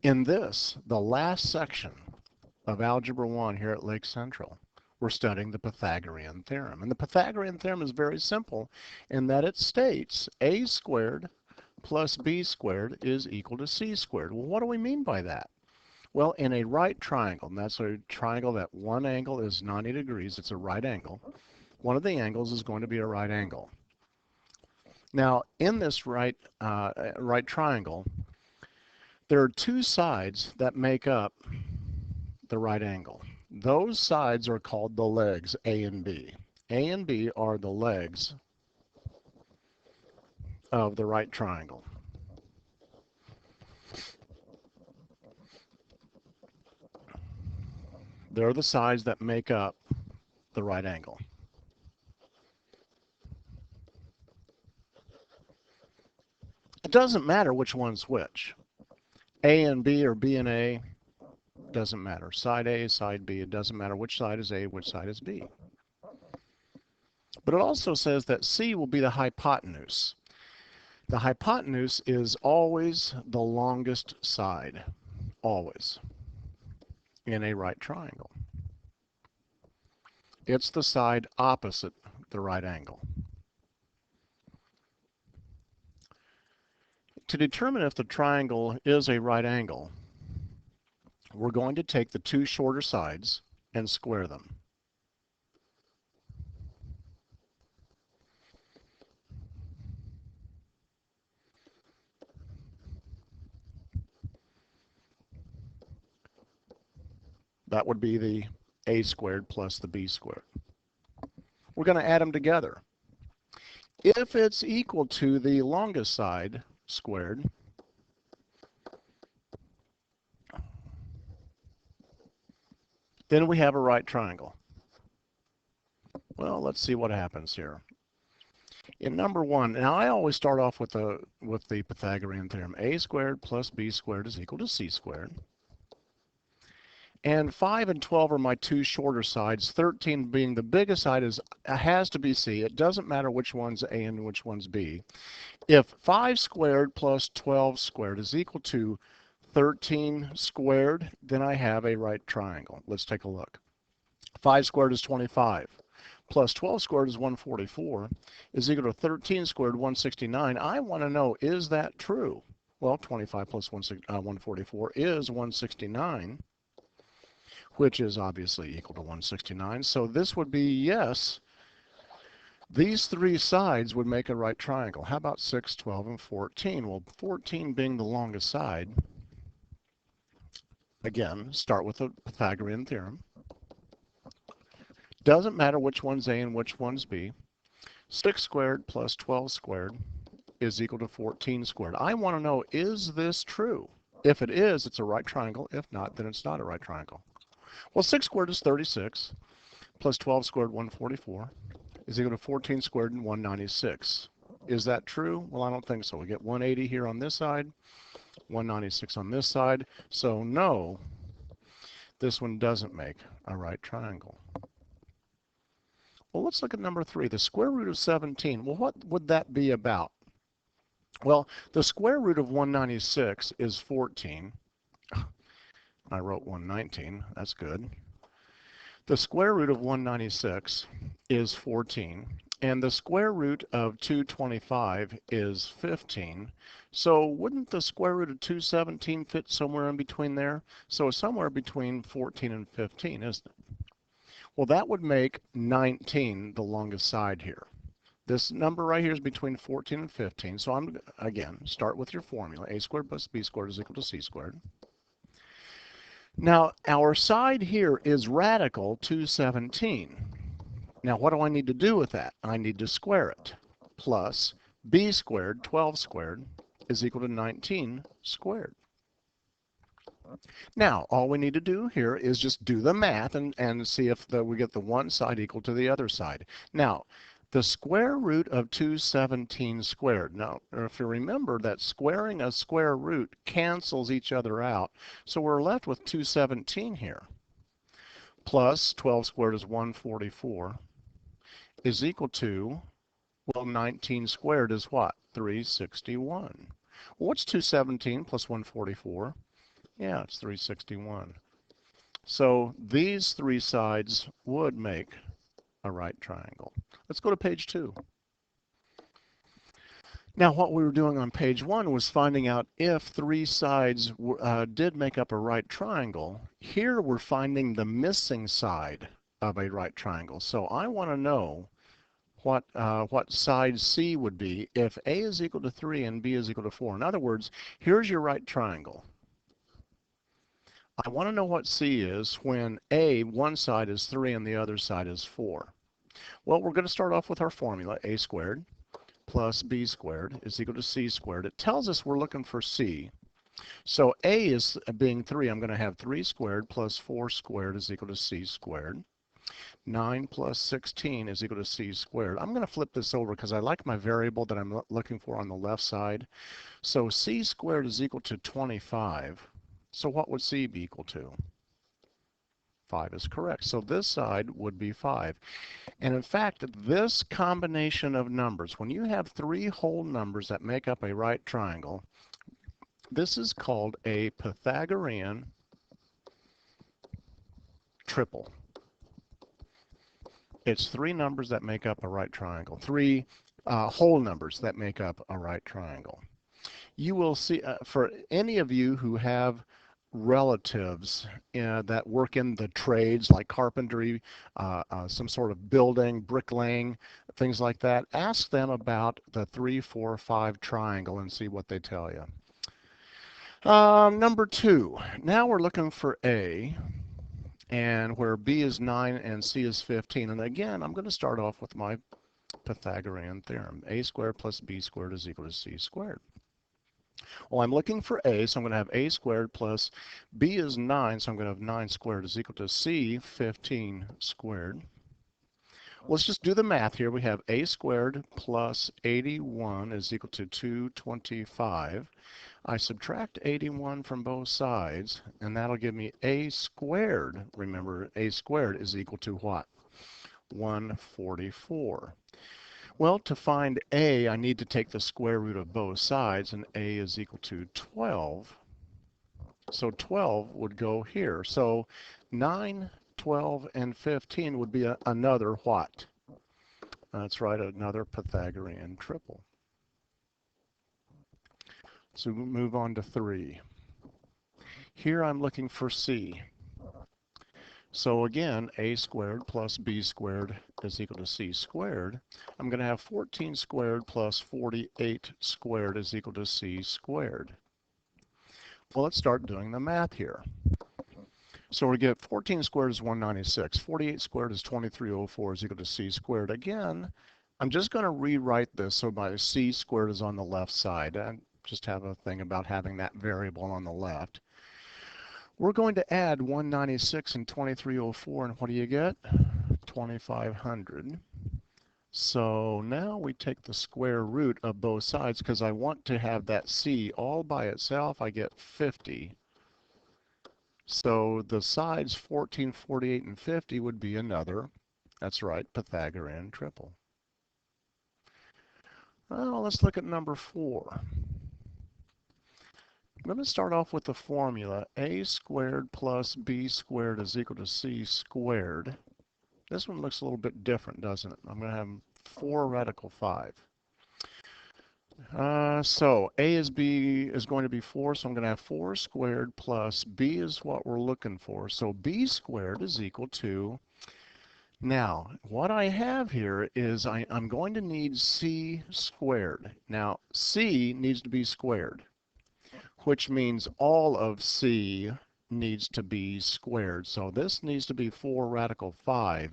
In this, the last section of Algebra 1 here at Lake Central, we're studying the Pythagorean Theorem. And the Pythagorean Theorem is very simple in that it states a squared plus b squared is equal to c squared. Well, what do we mean by that? Well, in a right triangle, and that's a triangle that one angle is 90 degrees, it's a right angle. One of the angles is going to be a right angle. Now, in this right triangle, there are two sides that make up the right angle. Those sides are called the legs, A and B. A and B are the legs of the right triangle. They're the sides that make up the right angle. It doesn't matter which one's which. A and B or B and A, doesn't matter. Side A, side B, it doesn't matter which side is A, which side is B. But it also says that C will be the hypotenuse. The hypotenuse is always the longest side, always, in a right triangle. It's the side opposite the right angle. To determine if the triangle is a right angle, we're going to take the two shorter sides and square them. That would be the a squared plus the b squared. We're going to add them together. If it's equal to the longest side squared, then we have a right triangle. Well, let's see what happens here. In number one, now I always start off with the Pythagorean theorem. A squared plus b squared is equal to c squared. And 5 and 12 are my two shorter sides. 13 being the biggest side has to be c. It doesn't matter which one's a and which one's b. If 5 squared plus 12 squared is equal to 13 squared, then I have a right triangle. Let's take a look. 5 squared is 25. Plus 12 squared is 144. Is equal to 13 squared, 169. I want to know, is that true? Well, 25 plus 144 is 169. Which is obviously equal to 169. So this would be yes. These three sides would make a right triangle. How about 6, 12, and 14? Well, 14 being the longest side, again, start with the Pythagorean theorem. Doesn't matter which one's A and which one's B. 6 squared plus 12 squared is equal to 14 squared. I want to know, is this true? If it is, it's a right triangle. If not, then it's not a right triangle. Well, 6 squared is 36, plus 12 squared, 144, is equal to 14 squared and 196. Is that true? Well, I don't think so. We get 180 here on this side, 196 on this side. So no, this one doesn't make a right triangle. Well, let's look at number 3, the square root of 17. Well, what would that be about? Well, the square root of 196 is 14. I wrote 119. That's good. The square root of 196 is 14. And the square root of 225 is 15. So wouldn't the square root of 217 fit somewhere in between there? So it's somewhere between 14 and 15, isn't it? Well, that would make 19 the longest side here. This number right here is between 14 and 15. So I'm, again, start with your formula. A squared plus b squared is equal to c squared. Now, our side here is radical 217. Now, what do I need to do with that? I need to square it. Plus b squared, 12 squared, is equal to 19 squared. Now, all we need to do here is just do the math and see if we get the one side equal to the other side. Now, the square root of 217 squared. Now, if you remember that squaring a square root cancels each other out, so we're left with 217 here. Plus 12 squared is 144 is equal to, well, 19 squared is what? 361. Well, what's 217 plus 144? Yeah, it's 361. So these three sides would make a right triangle. Let's go to page 2. Now what we were doing on page 1 was finding out if three sides did make up a right triangle. Here we're finding the missing side of a right triangle. So I want to know what side C would be if A is equal to 3 and B is equal to 4. In other words, here's your right triangle. I want to know what C is when A, one side is 3 and the other side is 4. Well, we're going to start off with our formula, A squared plus B squared is equal to C squared. It tells us we're looking for C. So A is being 3, I'm going to have 3 squared plus 4 squared is equal to C squared. 9 plus 16 is equal to C squared. I'm going to flip this over because I like my variable that I'm looking for on the left side. So C squared is equal to 25. So what would C be equal to? 5 is correct. So this side would be 5. And in fact, this combination of numbers, when you have three whole numbers that make up a right triangle, this is called a Pythagorean triple. It's three numbers that make up a right triangle, three whole numbers that make up a right triangle. You will see, for any of you who have relatives that work in the trades like carpentry, some sort of building, bricklaying, things like that, ask them about the 3, 4, 5 triangle and see what they tell you. Number 2, now we're looking for A, and where B is 9 and C is 15. And again, I'm going to start off with my Pythagorean theorem. A squared plus B squared is equal to C squared. Well, I'm looking for A, so I'm going to have A squared plus B is 9, so I'm going to have 9 squared is equal to C, 15 squared. Let's just do the math here. We have A squared plus 81 is equal to 225. I subtract 81 from both sides, and that'll give me A squared. Remember, A squared is equal to what? 144. Well, to find A, I need to take the square root of both sides, and A is equal to 12. So 12 would go here. So 9, 12, and 15 would be another what? That's right, another Pythagorean triple. So we move on to 3. Here I'm looking for C. So again, A squared plus B squared is equal to C squared. I'm going to have 14 squared plus 48 squared is equal to C squared. Well, let's start doing the math here. So we get 14 squared is 196. 48 squared is 2304 is equal to C squared. Again, I'm just going to rewrite this so my C squared is on the left side. I just have a thing about having that variable on the left. We're going to add 196 and 2304, and what do you get? 2500. So now we take the square root of both sides because I want to have that C all by itself. I get 50. So the sides 14, 48, and 50 would be another, that's right, Pythagorean triple. Well, let's look at number 4. I'm going to start off with the formula. A squared plus B squared is equal to C squared. This one looks a little bit different, doesn't it? I'm going to have 4 radical 5. So A is going to be 4, so I'm going to have 4 squared plus B is what we're looking for. So B squared is equal to, now what I have here is I'm going to need C squared. Now C needs to be squared, which means all of C needs to be squared. So this needs to be 4 radical 5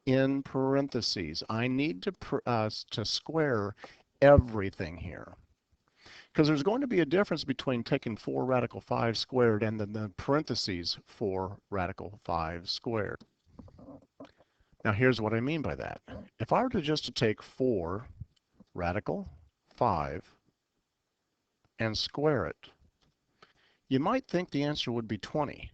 in parentheses. I need to square everything here, because there's going to be a difference between taking 4 radical 5 squared and then the parentheses 4 radical 5 squared. Now here's what I mean by that. If I were to take 4 radical 5 and square it, you might think the answer would be 20,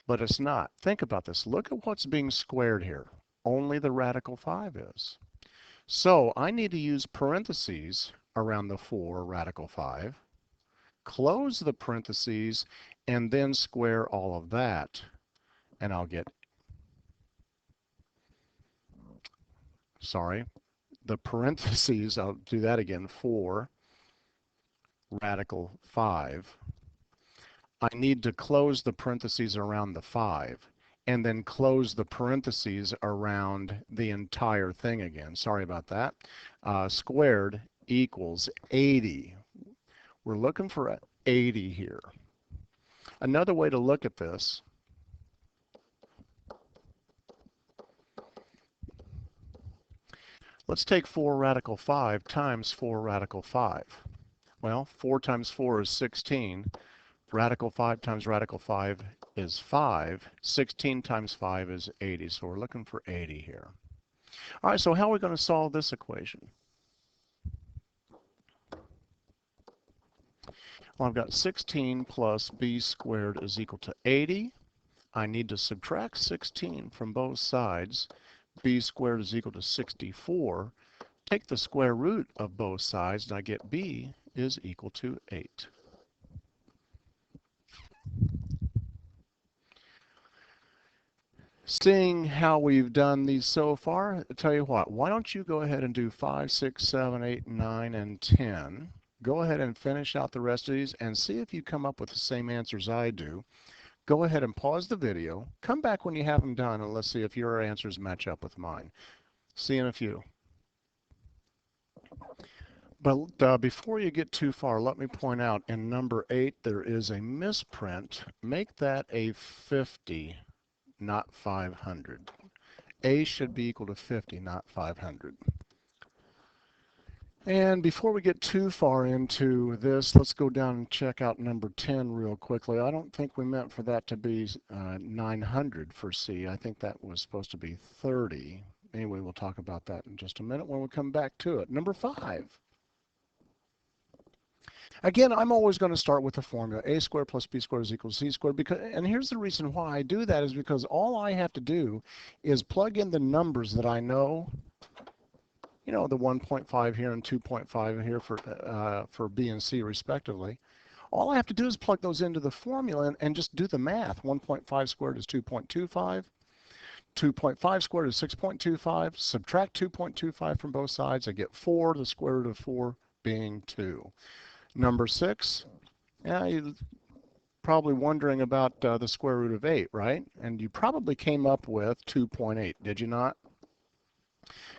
but it's not. Think about this. Look at what's being squared here. Only the radical 5 is. So I need to use parentheses around the 4 radical 5 close the parentheses, and then square all of that. And I'll get, sorry, the parentheses, I'll do that again, 4 radical 5. I need to close the parentheses around the 5 and then close the parentheses around the entire thing again. Sorry about that. Squared equals 80. We're looking for 80 here. Another way to look at this, let's take 4 radical 5 times 4 radical 5. Well, 4 times 4 is 16. Radical 5 times radical 5 is 5. 16 times 5 is 80. So we're looking for 80 here. All right, so how are we going to solve this equation? Well, I've got 16 plus b squared is equal to 80. I need to subtract 16 from both sides. B squared is equal to 64. Take the square root of both sides, and I get b is equal to 8. Seeing how we've done these so far, I'll tell you what, why don't you go ahead and do 5, 6, 7, 8, 9, and 10. Go ahead and finish out the rest of these and see if you come up with the same answers I do. Go ahead and pause the video. Come back when you have them done, and let's see if your answers match up with mine. See you in a few. But before you get too far, let me point out in number 8 there is a misprint. Make that a 50, not 500. A should be equal to 50, not 500. And before we get too far into this, let's go down and check out number 10 real quickly. I don't think we meant for that to be 900 for C. I think that was supposed to be 30. Anyway, we'll talk about that in just a minute when we come back to it. Number 5. Again, I'm always going to start with the formula. A squared plus b squared is equal to c squared. And here's the reason why I do that is because all I have to do is plug in the numbers that I know. You know, the 1.5 here and 2.5 here for B and C respectively. All I have to do is plug those into the formula and just do the math. 1.5 squared is 2.25. 2.5 squared is 6.25. Subtract 2.25 from both sides. I get 4, the square root of 4 being 2. Number 6, yeah, you're probably wondering about the square root of 8, right? And you probably came up with 2.8, did you not?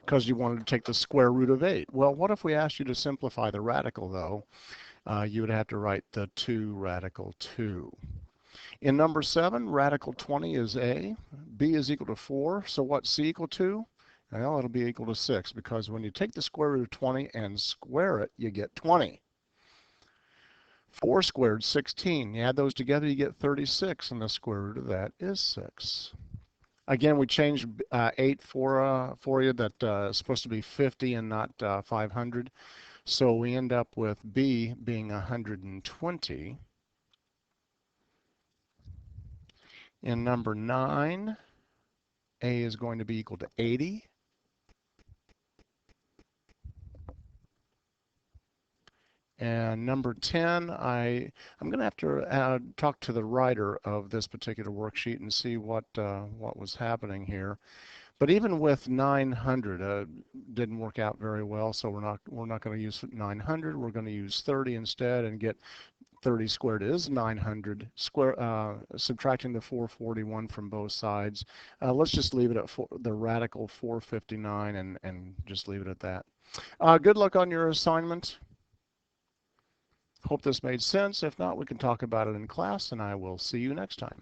Because you wanted to take the square root of 8. Well, what if we asked you to simplify the radical, though? You would have to write the 2 radical 2. In number 7, radical 20 is a. B is equal to 4. So what's C equal to? Well, it'll be equal to 6, because when you take the square root of 20 and square it, you get 20. 4 squared, 16. You add those together, you get 36, and the square root of that is 6. Again, we changed 8 for you. That is supposed to be 50 and not 500. So we end up with B being 120. In number 9, A is going to be equal to 80. And number 10, I'm going to have to talk to the writer of this particular worksheet and see what was happening here. But even with 900, didn't work out very well. So we're not going to use 900. We're going to use 30 instead and get 30 squared is 900. Subtracting the 441 from both sides. Let's just leave it at the radical 459 and just leave it at that. Good luck on your assignment. Hope this made sense. If not, we can talk about it in class, and I will see you next time.